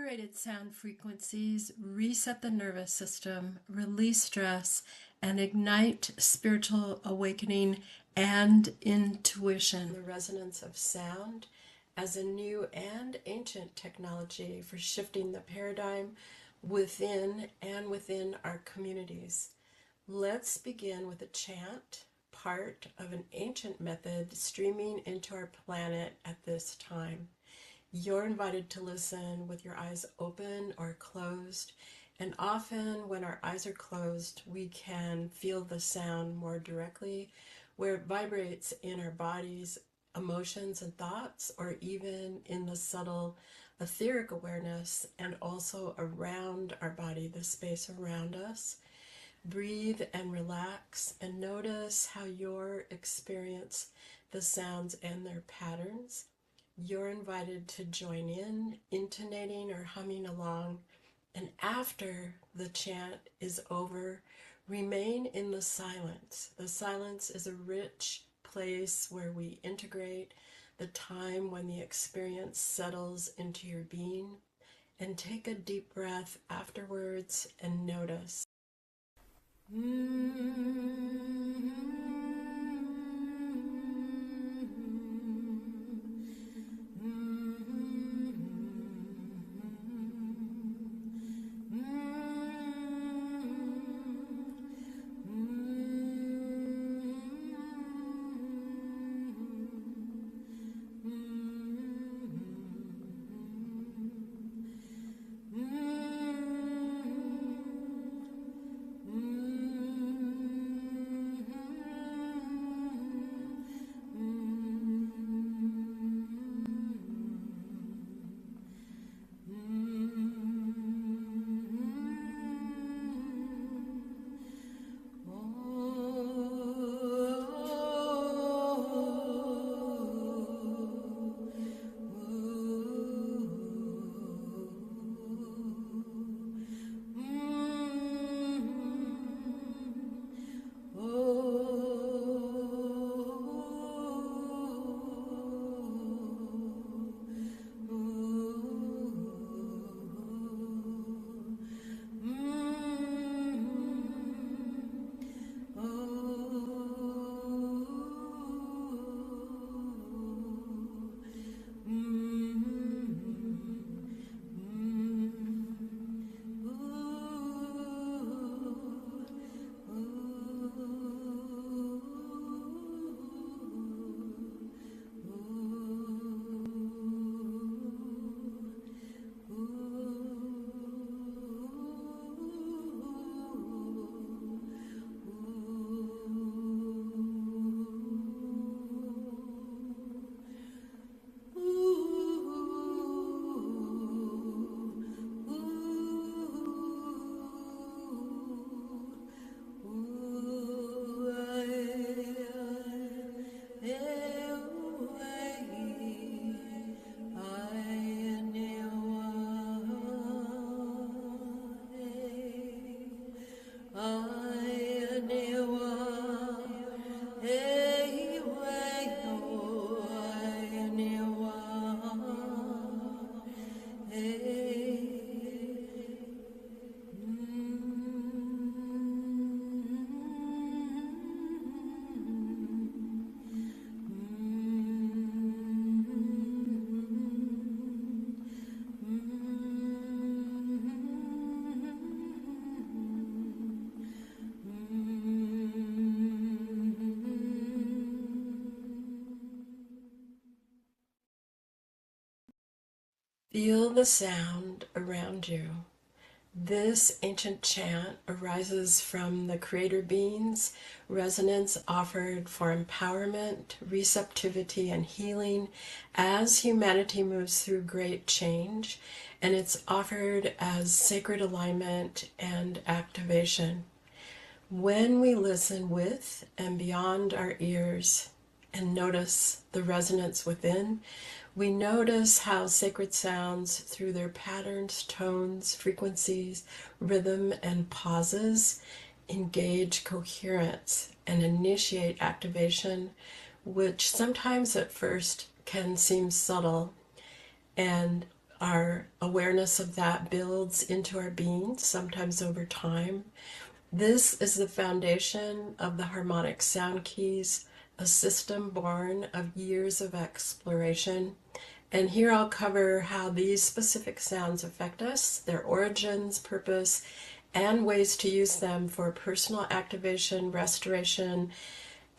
Curated sound frequencies reset the nervous system, release stress, and ignite spiritual awakening and intuition. The resonance of sound as a new and ancient technology for shifting the paradigm within our communities. Let's begin with a chant, part of an ancient method streaming into our planet at this time. You're invited to listen with your eyes open or closed, and often when our eyes are closed, we can feel the sound more directly, where it vibrates in our bodies, emotions and thoughts, or even in the subtle etheric awareness and also around our body, the space around us. Breathe and relax and notice how you experience the sounds and their patterns. You're invited to join in, intonating or humming along, and after the chant is over, remain in the silence. The silence is a rich place where we integrate the time when the experience settles into your being, and take a deep breath afterwards and notice. Feel the sound around you. This ancient chant arises from the Creator Being's resonance offered for empowerment, receptivity, and healing as humanity moves through great change, and it's offered as sacred alignment and activation. When we listen with and beyond our ears and notice the resonance within, we notice how sacred sounds, through their patterns, tones, frequencies, rhythm, and pauses, engage coherence and initiate activation, which sometimes at first can seem subtle and Our awareness of that builds into our being, sometimes over time. This is the foundation of the harmonic sound keys, a system born of years of exploration. And here I'll cover how these specific sounds affect us, their origins, purpose, and ways to use them for personal activation, restoration,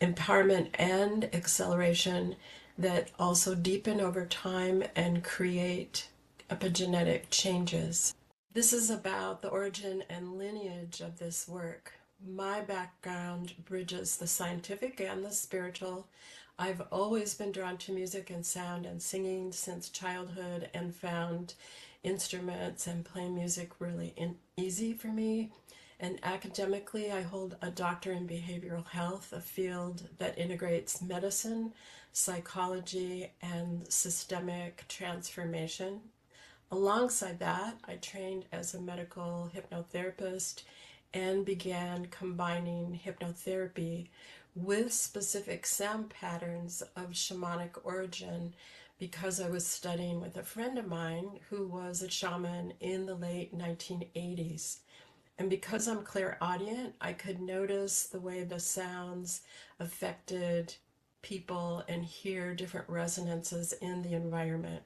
empowerment, and acceleration that also deepen over time and create epigenetic changes. This is about the origin and lineage of this work. My background bridges the scientific and the spiritual. I've always been drawn to music and sound and singing since childhood, and found instruments and playing music really easy for me. And academically, I hold a doctorate in behavioral health, a field that integrates medicine, psychology, and systemic transformation. Alongside that, I trained as a medical hypnotherapist and began combining hypnotherapy with specific sound patterns of shamanic origin because I was studying with a friend of mine who was a shaman in the late 1980s. And because I'm clairaudient, I could notice the way the sounds affected people and hear different resonances in the environment.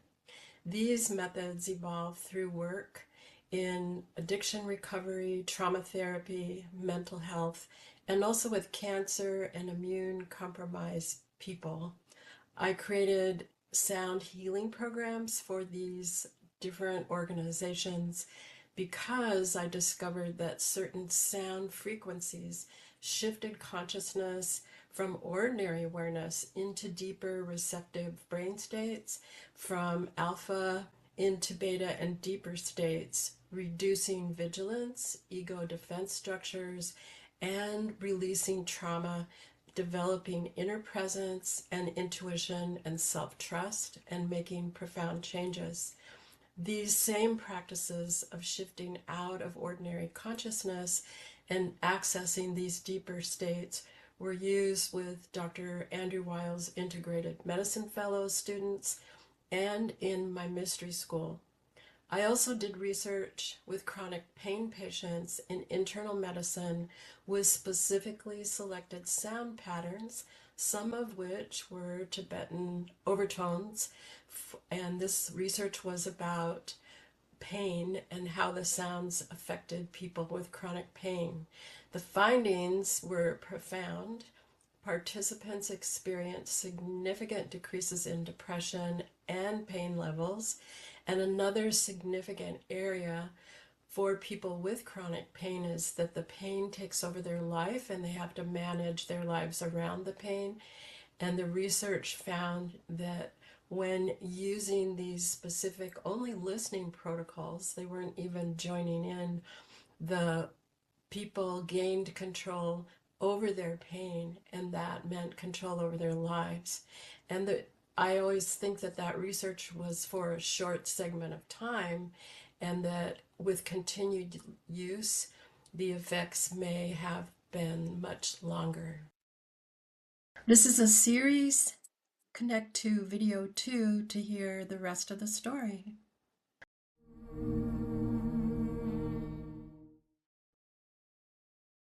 These methods evolved through work in addiction recovery, trauma therapy, mental health, and also with cancer and immune compromised people. I created sound healing programs for these different organizations because I discovered that certain sound frequencies shifted consciousness from ordinary awareness into deeper receptive brain states, from alpha into beta and deeper states, reducing vigilance, ego defense structures, and releasing trauma, developing inner presence and intuition and self-trust, and making profound changes. These same practices of shifting out of ordinary consciousness and accessing these deeper states were used with Dr. Andrew Weil's Integrated Medicine Fellows students and in my mystery school. I also did research with chronic pain patients in internal medicine with specifically selected sound patterns, some of which were Tibetan overtones, and this research was about pain and how the sounds affected people with chronic pain. The findings were profound. Participants experienced significant decreases in depression and pain levels, and another significant area for people with chronic pain is that the pain takes over their life and they have to manage their lives around the pain. And the research found that when using these specific only listening protocols, they weren't even joining in, the people gained control over their pain, and that meant control over their lives. And I always think that that research was for a short segment of time, and that with continued use, the effects may have been much longer. This is a series. Connect to video 2 to hear the rest of the story.